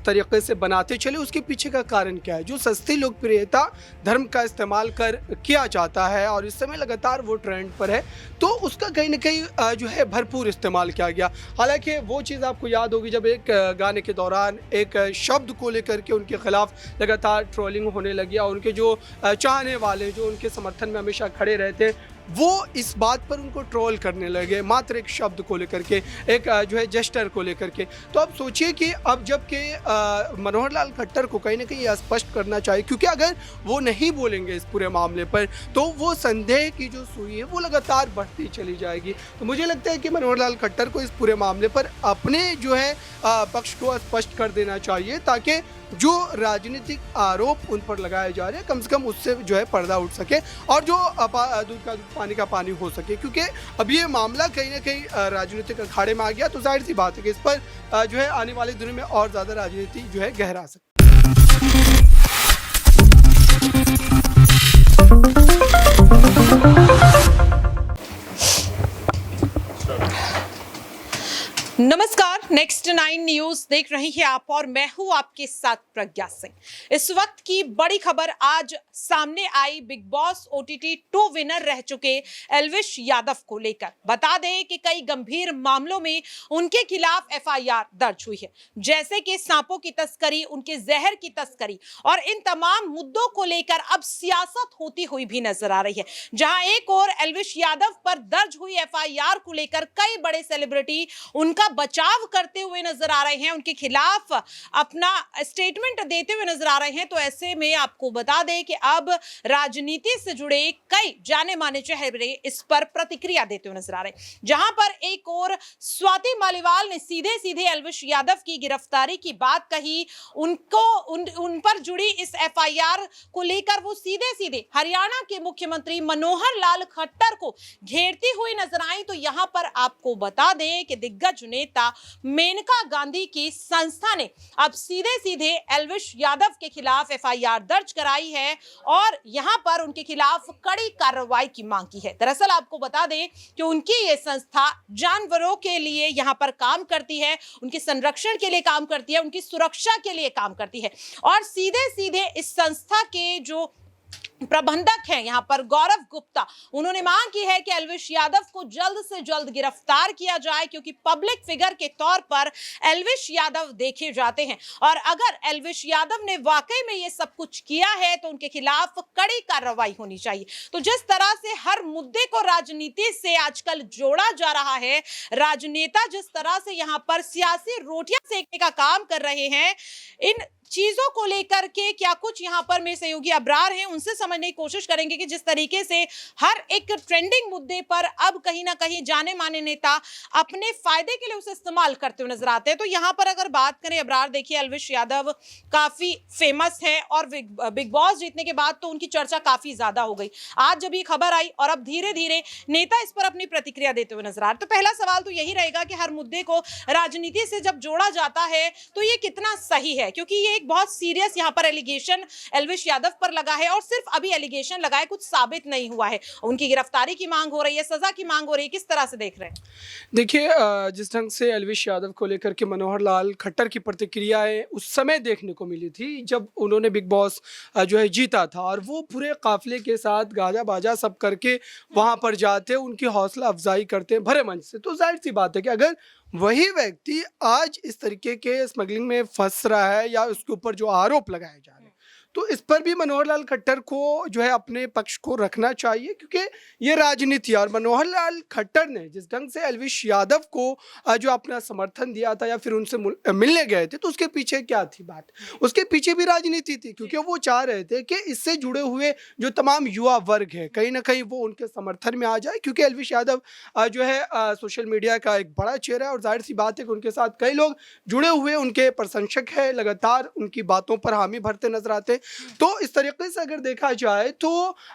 तरीके से बनाते चले, उसके पीछे का कारण क्या है? जो सस्ती लोकप्रियता धर्म का इस्तेमाल कर किया जाता है और इस समय लगातार वो ट्रेंड पर है, तो उसका कहीं न कहीं जो है भरपूर इस्तेमाल किया गया। हालाँकि वो चीज़ आपको याद होगी जब एक गाने के दौरान एक शब्द को लेकर के उनके खिलाफ लगातार ट्रोलिंग होने लगी और उनके जो चाहने वाले जो उनके समर्थन में हमेशा खड़े रहते, वो इस बात पर उनको ट्रोल करने लगे मात्र एक शब्द को लेकर के, एक जो है जेस्चर को लेकर के। तो अब सोचिए कि अब जबकि मनोहर लाल खट्टर को कहीं न कहीं यह स्पष्ट करना चाहिए, क्योंकि अगर वो नहीं बोलेंगे इस पूरे मामले पर तो वो संदेह की जो सुई है वो लगातार बढ़ती चली जाएगी। तो मुझे लगता है कि मनोहर लाल खट्टर को इस पूरे मामले पर अपने जो है पक्ष को स्पष्ट कर देना चाहिए, ताकि जो राजनीतिक आरोप उन पर लगाए जा रहे हैं कम से कम उससे जो है पर्दा उठ सके और जो दूध का दूध पानी का पानी हो सके। क्योंकि अब ये मामला कहीं ना कहीं राजनीतिक अखाड़े में आ गया, तो जाहिर सी बात है कि इस पर जो है आने वाले दिनों में और ज़्यादा राजनीति जो है गहरा सकती नमस्कार, नेक्स्ट 9 न्यूज देख रही हैं आप और मैं हूं आपके साथ प्रज्ञा सिंह। इस वक्त की बड़ी खबर आज सामने आई बिग बॉस OTT 2 विनर रह चुके एल्विश यादव को लेकर। बता दें कि कई गंभीर मामलों में उनके खिलाफ FIR दर्ज हुई है, जैसे कि सांपों की तस्करी, उनके जहर की तस्करी, और इन तमाम मुद्दों को लेकर अब सियासत होती हुई भी नजर आ रही है। जहां एक और एल्विश यादव पर दर्ज हुई FIR को लेकर कई बड़े सेलिब्रिटी उनका बचाव करते हुए नजर आ रहे हैं, उनके खिलाफ अपना स्टेटमेंट देते हुए नजर आ रहे हैं। तो ऐसे में आपको बता दें कि अब राजनीति से जुड़े कई जाने माने चेहरे इस पर प्रतिक्रिया देते हुए नजर आ रहे हैं। जहां पर एक और स्वाति मालीवाल ने सीधे सीधे एल्विश यादव की गिरफ्तारी की बात कही, उन पर जुड़ी इस FIR को लेकर वो सीधे सीधे हरियाणा के मुख्यमंत्री मनोहर लाल खट्टर को घेरती हुई नजर आई। तो यहां पर आपको बता दें कि दिग्गज नेता मेनका गांधी की संस्था ने अब सीधे सीधे एल्विश यादव के खिलाफ FIR दर्ज कराई है और यहां पर उनके खिलाफ कड़ी कार्रवाई की मांग की है। दरअसल आपको बता दें कि उनकी ये संस्था जानवरों के लिए यहां पर काम करती है, उनके संरक्षण के लिए काम करती है, उनकी सुरक्षा के लिए काम करती है। और सीधे सीधे इस संस्था के जो प्रबंधक हैं यहां पर गौरव गुप्ता, उन्होंने मांग की है कि एल्विश यादव को जल्द से जल्द गिरफ्तार किया जाए, क्योंकि पब्लिक फिगर के तौर पर एल्विश यादव देखे जाते हैं और अगर एल्विश यादव ने वाकई में ये सब कुछ किया है तो उनके खिलाफ कड़ी कार्रवाई होनी चाहिए। तो जिस तरह से हर मुद्दे को राजनीति से आजकल जोड़ा जा रहा है, राजनेता जिस तरह से यहां पर सियासी रोटियां सेकने का काम कर रहे हैं, इन चीजों को लेकर के क्या कुछ यहां पर मेरे सहयोगी अब्रार हैं, उनसे समझने की कोशिश करेंगे कि जिस तरीके से हर एक ट्रेंडिंग मुद्दे पर अब कहीं ना कहीं जाने माने नेता अपने फायदे के लिए उसे इस्तेमाल करते हुए नजर आते हैं। तो यहां पर अगर बात करें अब्रार, देखिए एल्विश यादव काफी फेमस है और बिग बॉस जीतने के बाद तो उनकी चर्चा काफी ज्यादा हो गई। आज जब ये खबर आई और अब धीरे धीरे नेता इस पर अपनी प्रतिक्रिया देते हुए नजर आ रहे, तो पहला सवाल तो यही रहेगा कि हर मुद्दे को राजनीति से जब जोड़ा जाता है तो ये कितना सही है, क्योंकि ये बहुत सीरियस यहाँ पर एलिगेशन एल्विश यादव पर लगा है और सिर्फ अभी एलिगेशन लगा है, कुछ साबित नहीं हुआ है। उनकी गिरफ्तारी की मांग हो रही है, सजा की मांग हो रही है, किस तरह से देख रहे हैं? देखिए, जिस ढंग से एल्विश यादव को लेकर के मनोहर लाल खट्टर की प्रतिक्रियाएं उस समय देखने को मिली थी जब उन्होंने बिग बॉस जो है जीता था और वो पूरे काफिले के साथ गाजा बाजा सब करके वहां पर जाते, उनकी हौसला अफजाई करते भरे मंच से। तो जाहिर सी बात है कि अगर वही व्यक्ति आज इस तरीके के स्मगलिंग में फंस रहा है या उसके ऊपर जो आरोप लगाए जा रहे हैं, तो इस पर भी मनोहर लाल खट्टर को जो है अपने पक्ष को रखना चाहिए, क्योंकि ये राजनीति है। और मनोहर लाल खट्टर ने जिस ढंग से एल्विश यादव को जो अपना समर्थन दिया था या फिर उनसे मिलने गए थे, तो उसके पीछे क्या थी बात? उसके पीछे भी राजनीति थी, क्योंकि वो चाह रहे थे कि इससे जुड़े हुए जो तमाम युवा वर्ग है कहीं ना कहीं वो उनके समर्थन में आ जाए, क्योंकि एल्विश यादव जो है सोशल मीडिया का एक बड़ा चेहरा है और जाहिर सी बात है कि उनके साथ कई लोग जुड़े हुए उनके प्रशंसक हैं, लगातार उनकी बातों पर हामी भरते नजर आते। तो इस तरीके से अगर देखा जाए तो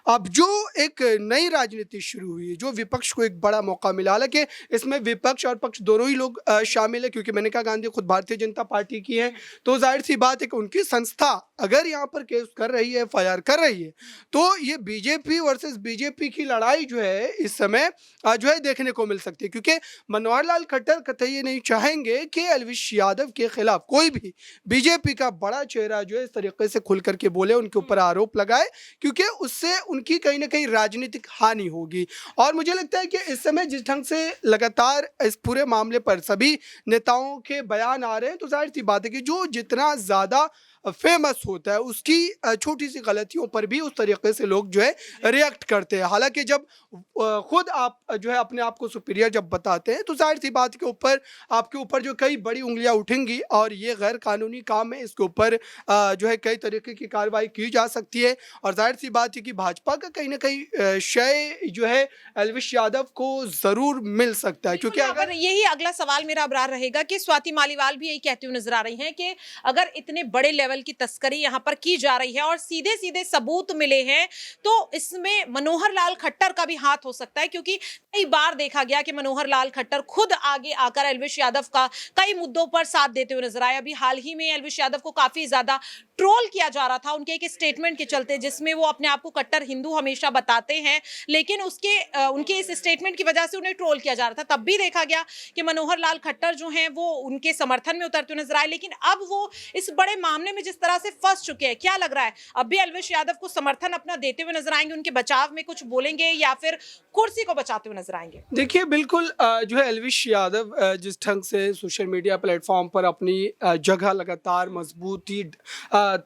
अब जो एक नई राजनीति शुरू हुई है, जो विपक्ष को एक बड़ा मौका मिला, हालांकि इसमें विपक्ष और पक्ष दोनों ही लोग शामिल है, क्योंकि मेनका गांधी खुद भारतीय जनता पार्टी की है, तो जाहिर सी बात है कि उनकी संस्था अगर यहाँ पर केस कर रही है, एफआईआर कर रही है, तो ये बीजेपी वर्सेस बीजेपी की लड़ाई जो है इस समय जो है देखने को मिल सकती है, क्योंकि मनोहर लाल खट्टर कतई ये नहीं चाहेंगे कि अलविश यादव के खिलाफ कोई भी बीजेपी का बड़ा चेहरा जो है इस तरीके से खुल करके बोले, उनके ऊपर आरोप लगाए, क्योंकि उससे उनकी कहीं ना कहीं राजनीतिक हानि होगी। और मुझे लगता है कि इस समय जिस ढंग से लगातार इस पूरे मामले पर सभी नेताओं के बयान आ रहे हैं, तो जाहिर सी बात है कि जो जितना ज़्यादा फेमस होता है उसकी छोटी सी गलतियों पर भी उस तरीके से लोग जो है रिएक्ट करते हैं। हालांकि जब खुद आप जो है अपने आप को सुपीरियर जब बताते हैं, तो जाहिर सी बात के ऊपर आपके ऊपर जो कई बड़ी उंगलियां उठेंगी और ये गैर कानूनी काम है, इसके ऊपर जो है कई तरीके की कार्रवाई की जा सकती है। और जाहिर सी बात है कि भाजपा का कहीं ना कहीं शय जो है अलविश यादव को ज़रूर मिल सकता है, क्योंकि अगर यही अगला सवाल मेरा अबरार रहेगा कि स्वाति मालीवाल भी यही कहती हुई नजर आ रही हैं कि अगर इतने बड़े लेवल की तस्करी यहां पर की जा रही है और सीधे सीधे सबूत मिले हैं, तो इसमें मनोहर लाल खट्टर का भी हाथ हो सकता है, क्योंकि कई बार देखा गया कि मनोहर लाल खट्टर खुद आगे आकर अलविश यादव का कई मुद्दों पर साथ देते हुए नजर आए। अभी हाल ही में अलविश यादव को काफी ज्यादा ट्रोल किया जा रहा था उनके एक स्टेटमेंट के चलते, जिसमें वो अपने आप को कट्टर हिंदू हमेशा बताते हैं, लेकिन उनके इस स्टेटमेंट की वजह से उन्हें ट्रोल किया जा रहा था। तब भी देखा गया कि मनोहर लाल खट्टर जो हैं वो उनके समर्थन में उतरते हुए नजर आए, लेकिन अब वो इस बड़े मामले में जिस तरह से फंस चुके हैं, क्या लग रहा है अब भी अलविश यादव को समर्थन अपना देते हुए नजर आएंगे, उनके बचाव में कुछ बोलेंगे या फिर कुर्सी को बचाते हुए नजर आएंगे? देखिए बिल्कुल जो है अलविश यादव जिस ढंग से सोशल मीडिया प्लेटफॉर्म पर अपनी जगह लगातार मजबूती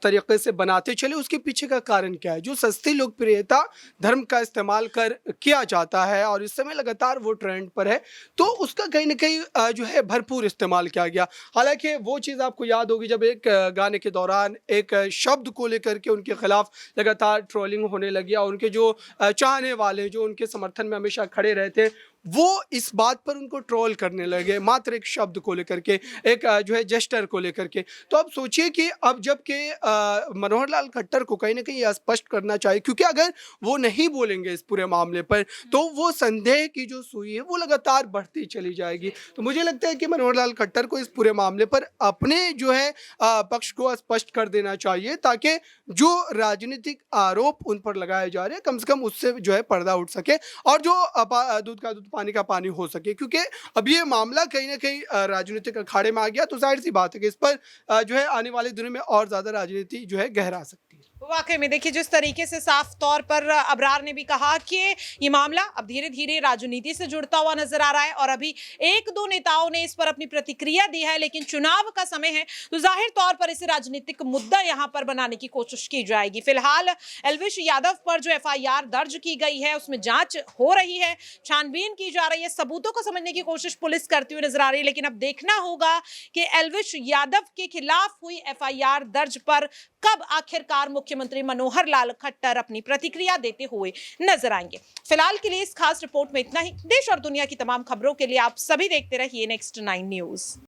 तरीके से बनाते चले, उसके पीछे का कारण क्या है? जो सस्ती लोकप्रियता धर्म का इस्तेमाल कर किया जाता है और इस समय लगातार वो ट्रेंड पर है, तो उसका कहीं ना कहीं जो है भरपूर इस्तेमाल किया गया। हालांकि वो चीज़ आपको याद होगी जब एक गाने के दौरान एक शब्द को लेकर के उनके खिलाफ लगातार ट्रोलिंग होने लगी और उनके जो चाहने वाले जो उनके समर्थन में हमेशा खड़े रहते, वो इस बात पर उनको ट्रोल करने लगे मात्र एक शब्द को लेकर के, एक जो है जेस्टर को लेकर के। तो अब सोचिए कि अब जबकि मनोहर लाल खट्टर को कहीं ना कहीं यह स्पष्ट करना चाहिए, क्योंकि अगर वो नहीं बोलेंगे इस पूरे मामले पर तो वो संदेह की जो सुई है वो लगातार बढ़ती चली जाएगी। तो मुझे लगता है कि मनोहर लाल खट्टर को इस पूरे मामले पर अपने जो है पक्ष को स्पष्ट कर देना चाहिए, ताकि जो राजनीतिक आरोप उन पर लगाए जा रहे हैं कम से कम उससे जो है पर्दा उठ सके और जो दूध का दूध पानी का पानी हो सके। क्योंकि अब ये मामला कहीं ना कहीं राजनीतिक अखाड़े में आ गया, तो जाहिर सी बात है कि इस पर जो है आने वाले दिनों में और ज्यादा राजनीति जो है गहरा सकती है। वाकई में देखिए, जिस तरीके से साफ तौर पर अबरार ने भी कहा कि ये मामला अब धीरे धीरे राजनीति से जुड़ता हुआ नजर आ रहा है और अभी एक दो नेताओं ने इस पर अपनी प्रतिक्रिया दी है, लेकिन चुनाव का समय है तो जाहिर तौर पर इसे राजनीतिक मुद्दा यहां पर बनाने की कोशिश की जाएगी। फिलहाल अलविश यादव पर जो एफआईआर दर्ज की गई है उसमें जांच हो रही है, छानबीन की जा रही है, सबूतों को समझने की कोशिश पुलिस करती हुई नजर आ रही है, लेकिन अब देखना होगा कि अलविश यादव के खिलाफ हुई एफआईआर दर्ज पर कब आखिरकार मुख्यमंत्री मनोहर लाल खट्टर अपनी प्रतिक्रिया देते हुए नजर आएंगे। फिलहाल के लिए इस खास रिपोर्ट में इतना ही। देश और दुनिया की तमाम खबरों के लिए आप सभी देखते रहिए नेक्स्ट 9 न्यूज।